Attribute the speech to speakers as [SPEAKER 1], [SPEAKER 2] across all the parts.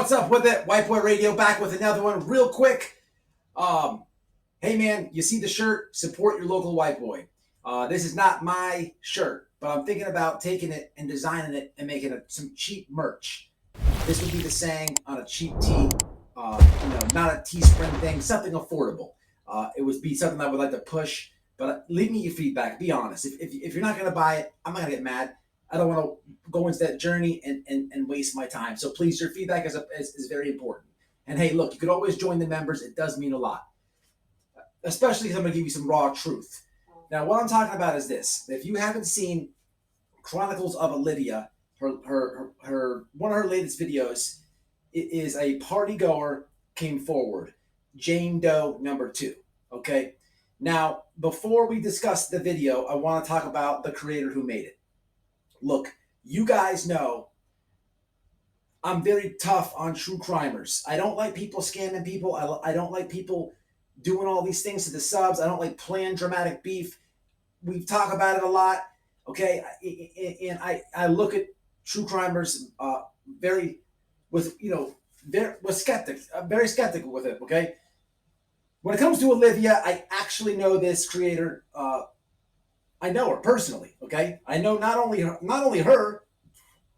[SPEAKER 1] What's up with it? White Boy Radio back with another one real quick. Hey man, you see the shirt? Support your local white boy. This is not my shirt, but I'm thinking about taking it and designing it and making some cheap merch. This would be the saying on a cheap tee, not a Teespring thing, something affordable. It would be something I would like to push, but leave me your feedback. Be honest. If you're not going to buy it, I'm not going to get mad. I don't want to go into that journey and waste my time. So please, your feedback is very important. And hey, look, you could always join the members. It does mean a lot, especially because I'm going to give you some raw truth. Now, what I'm talking about is this. If you haven't seen Chronicles of Olivia, her one of her latest videos, it is a party goer came forward, Jane Doe number 2. Okay. Now, before we discuss the video, I want to talk about the creator who made it. Look, you guys know I'm very tough on true crimers. I don't like people scamming people. I don't like people doing all these things to the subs. I don't like planned dramatic beef. We talk about it a lot, okay? And I look at true crimers very skeptical with it, okay? When it comes to Olivia, I actually know this creator. I know her personally, okay? I know not only her,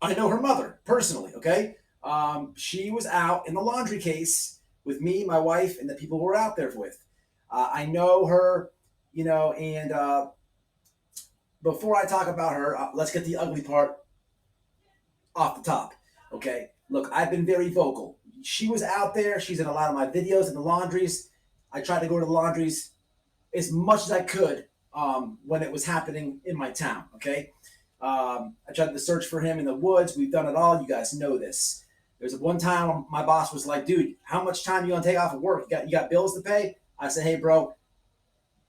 [SPEAKER 1] I know her mother personally, okay? She was out in the laundry case with me, my wife, and the people who were out there with. I know her, and before I talk about her, let's get the ugly part off the top, okay? Look, I've been very vocal. She was out there. She's in a lot of my videos in the laundries. I tried to go to the laundries as much as I could when it was happening in my town, okay? I tried to search for him in the woods. We've done it all. You guys know this. There's one time my boss was like, dude, how much time you gonna take off of work? You got bills to pay? I said, hey, bro,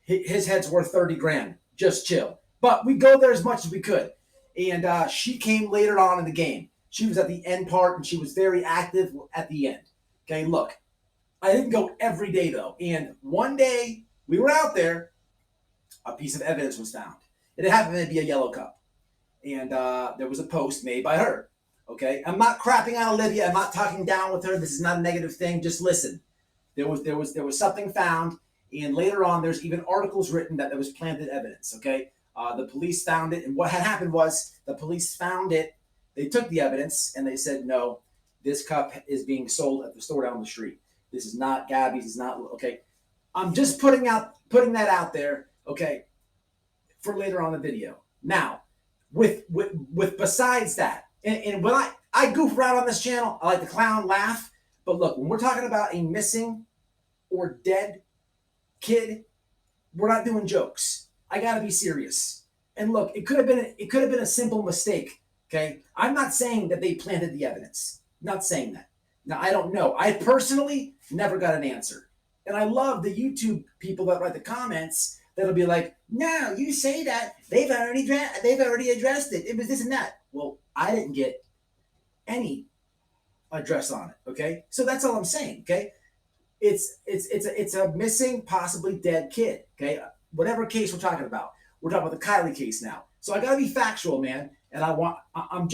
[SPEAKER 1] his head's worth 30 grand. Just chill. But we go there as much as we could. And she came later on in the game. She was at the end part, and she was very active at the end. Okay, look, I didn't go every day, though. And one day, we were out there. A piece of evidence was found. It happened to be a yellow cup. And there was a post made by her. Okay, I'm not crapping on Olivia. I'm not talking down with her. This is not a negative thing. Just listen. There was something found, and later on, there's even articles written that there was planted evidence. Okay, the police found it, and what had happened was the police found it. They took the evidence and they said, no, this cup is being sold at the store down the street. This is not Gabby's. It's not okay. I'm just putting that out there. Okay, for later on the video. Now, with besides that, and when I goof around on this channel, I like to clown, laugh. But look, when we're talking about a missing or dead kid, we're not doing jokes. I gotta be serious. And look, it could have been a simple mistake. Okay, I'm not saying that they planted the evidence. Not saying that. Now I don't know. I personally never got an answer, and I love the YouTube people that write the comments that'll be like, "No, you say that they've already addressed it. It was this and that." Well, I didn't get any address on it. Okay, so that's all I'm saying. Okay, it's a missing, possibly dead kid. Okay, whatever case we're talking about. We're talking about the KIELY case now. So I gotta be factual, man. And I'm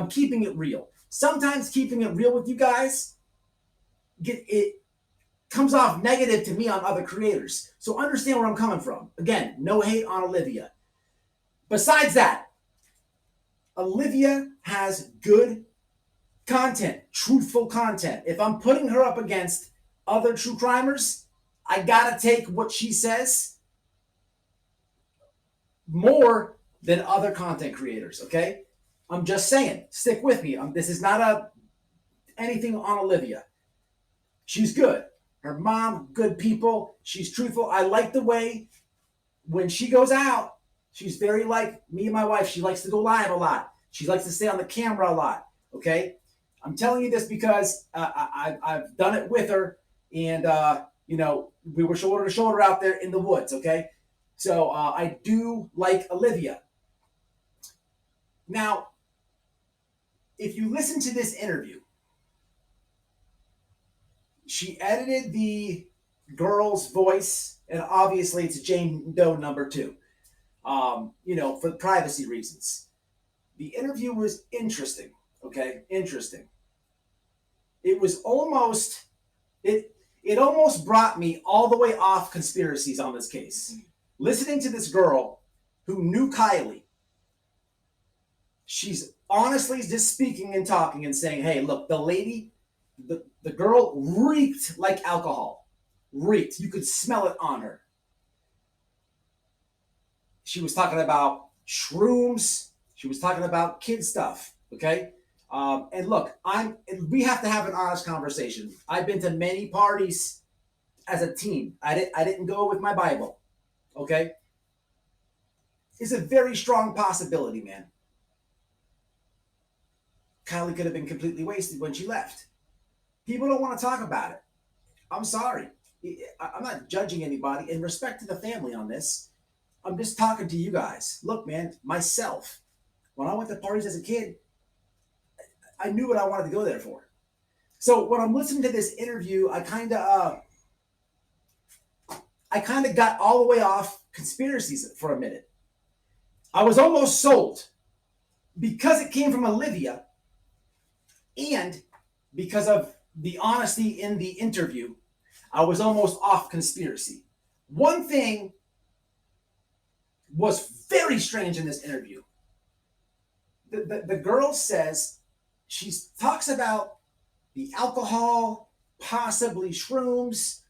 [SPEAKER 1] keeping it real. Sometimes keeping it real with you guys, it comes off negative to me on other creators. So understand where I'm coming from. Again, no hate on Olivia. Besides that, Olivia has good content, truthful content. If I'm putting her up against other true crimers, I gotta take what she says more than other content creators, okay? I'm just saying, stick with me. This is not anything on Olivia. She's good. Her mom, good people. She's truthful. I like the way when she goes out, she's very like me and my wife. She likes to go live a lot. She likes to stay on the camera a lot, okay? I'm telling you this because I've done it with her, and, we were shoulder to shoulder out there in the woods, okay? So I do like Olivia. Now, if you listen to this interview, she edited the girl's voice, and obviously it's Jane Doe number 2, for privacy reasons. The interview was interesting, okay? Interesting. It was almost it almost brought me all the way off conspiracies on this case. Listening to this girl who knew Kylie, she's honestly just speaking and talking and saying, hey, look, the lady, the girl reeked like alcohol. Reeked. You could smell it on her. She was talking about shrooms. She was talking about kid stuff. Okay. And look, we have to have an honest conversation. I've been to many parties as a teen. I didn't go with my Bible. Okay. It's a very strong possibility, man. Kylie could have been completely wasted when she left. People don't want to talk about it. I'm sorry. I'm not judging anybody. In respect to the family on this, I'm just talking to you guys. Look, man, myself, when I went to parties as a kid, I knew what I wanted to go there for. So when I'm listening to this interview, I kind of got all the way off conspiracies for a minute. I was almost sold because it came from Olivia and because of the honesty in the interview. I was almost off conspiracy. One thing was very strange in this interview. The girl says, she talks about the alcohol, possibly shrooms.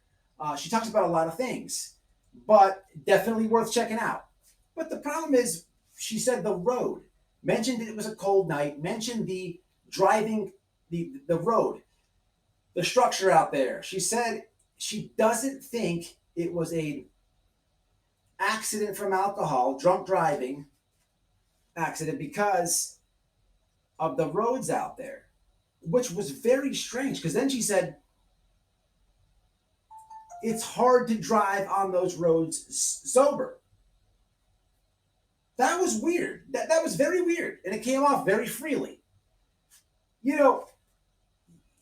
[SPEAKER 1] She talks about a lot of things, but definitely worth checking out. But the problem is, she said the road, mentioned it was a cold night, mentioned the driving, the road, the structure out there. She said she doesn't think it was a accident from alcohol, drunk driving accident, because of the roads out there, which was very strange. Because then she said it's hard to drive on those roads sober. That was weird. That was very weird, and it came off very freely. You know,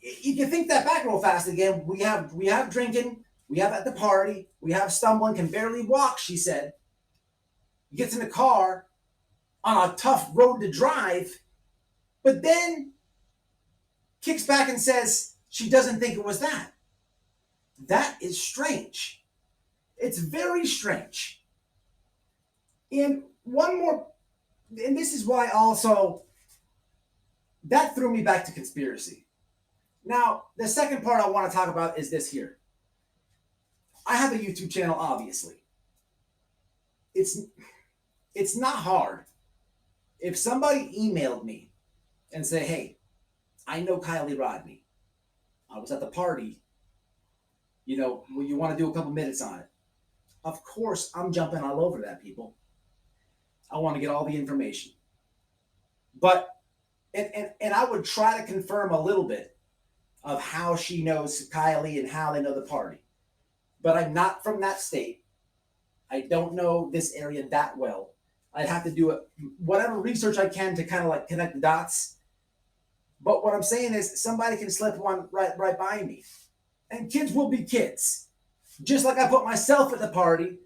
[SPEAKER 1] you can think that back real fast again. We have drinking, we have at the party, we have stumbling, can barely walk. She said, gets in the car on a tough road to drive, but then kicks back and says she doesn't think it was that. That is strange. It's very strange. And one more, and this is why also that threw me back to conspiracy. Now, the second part I want to talk about is this here. I have a YouTube channel, obviously. It's not hard. If somebody emailed me and say, hey, I know KIELY Rodney. I was at the party. You know, you want to do a couple minutes on it. Of course, I'm jumping all over that, people. I want to get all the information. But, and I would try to confirm a little bit of how she knows KIELY and how they know the party. But I'm not from that state. I don't know this area that well. I'd have to do whatever research I can to kind of like connect the dots. But what I'm saying is somebody can slip one right by me. And kids will be kids. Just like I put myself at the party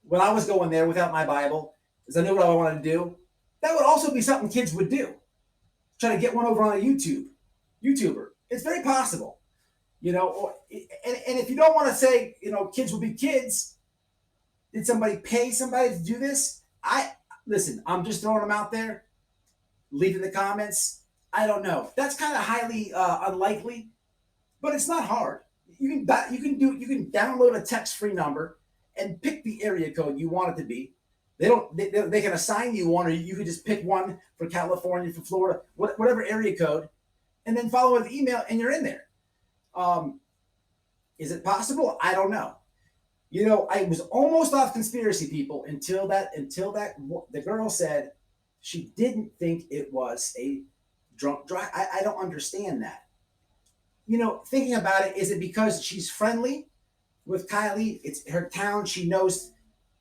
[SPEAKER 1] when I was going there without my Bible, because I knew what I wanted to do. That would also be something kids would do. Try to get one over on a YouTuber. It's very possible. You know, and if you don't want to say, you know, kids will be kids, did somebody pay somebody to do this? Listen, I'm just throwing them out there. Leave in the comments. I don't know. That's kind of highly unlikely, but it's not hard. You can download a text-free number and pick the area code you want it to be. They can assign you one, or you can just pick one for California, for Florida, whatever area code, and then follow with email, and you're in there. Is it possible? I don't know. You know, I was almost off conspiracy, people, until the girl said she didn't think it was a drunk drive. I don't understand that. You know, thinking about it, is it because she's friendly with KIELY? It's her town. She knows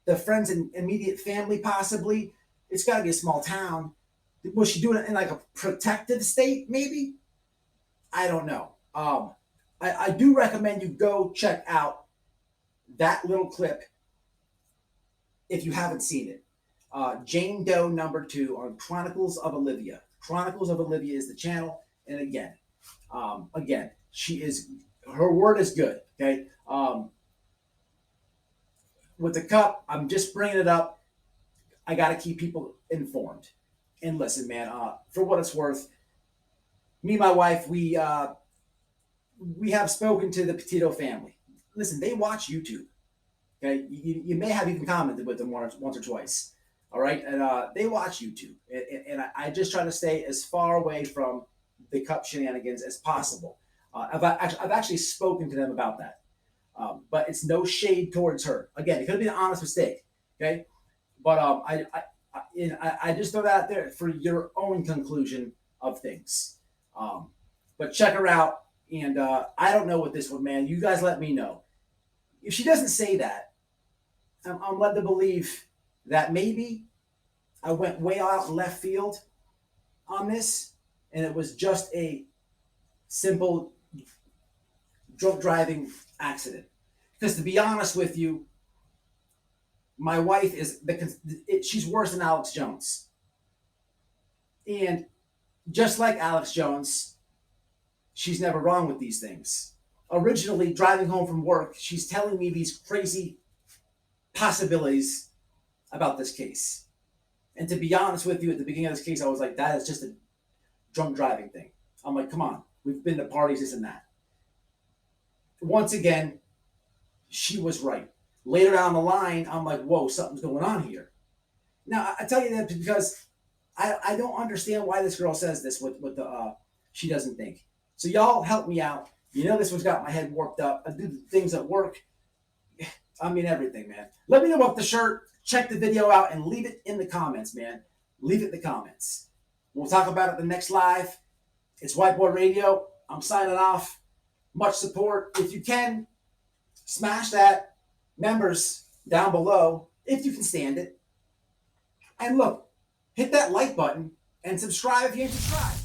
[SPEAKER 1] the friends and immediate family, possibly. It's got to be a small town. Was she doing it in like a protective state, maybe? I don't know. I do recommend you go check out that little clip if you haven't seen it. Jane Doe #2 on Chronicles of Olivia. Chronicles of Olivia is the channel. And again, Again, her word is good. Okay. With the cup, I'm just bringing it up. I got to keep people informed. And listen, man, for what it's worth, me and my wife, we have spoken to the Petito family. Listen, they watch YouTube. Okay, you may have even commented with them once or twice. All right, and they watch YouTube, and I just try to stay as far away from the cup shenanigans as possible. I've actually spoken to them about that, but it's no shade towards her. Again, it could have been an honest mistake. Okay, but I just throw that out there for your own conclusion of things. Um, but check her out, and I don't know what this one, man. You guys let me know if she doesn't say that. I'm led to believe that maybe I went way out in left field on this, and it was just a simple drunk driving accident. Because to be honest with you, my wife she's worse than Alex Jones, and just like Alex Jones, she's never wrong with these things. Originally, driving home from work, she's telling me these crazy possibilities about this case. And to be honest with you, at the beginning of this case, I was like, that is just a drunk driving thing. I'm like, come on, we've been to parties, this and that. Once again, she was right. Later down the line, I'm like, whoa, something's going on here. Now, I tell you that because I don't understand why this girl says this with the she doesn't think. So y'all help me out. You know this one's got my head warped up. I do things at work. I mean everything, man. Let me know about the shirt. Check the video out and leave it in the comments, man. Leave it in the comments. We'll talk about it the next live. It's Whiteboard Radio. I'm signing off. Much support. If you can, smash that members down below if you can stand it. And look, hit that like button and subscribe if you ain't subscribed.